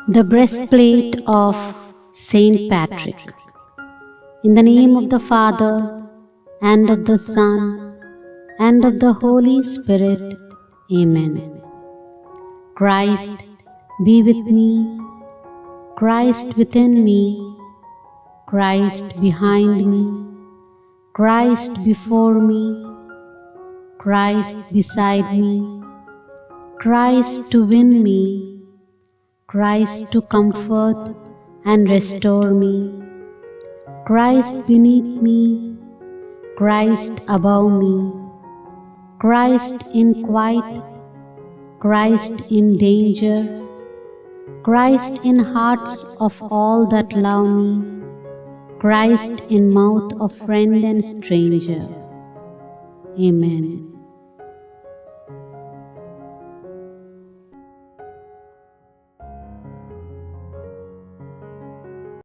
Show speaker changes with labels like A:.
A: The breastplate of Saint Patrick. In the name of the Father, and of the Son, and of the Holy Spirit. Amen. Christ be with me, Christ within me, Christ behind me, Christ before me, Christ beside me, Christ to win me, Christ to comfort and restore me, Christ beneath me, Christ above me, Christ in quiet, Christ in danger, Christ in hearts of all that love me, Christ in mouth of friend and stranger. Amen.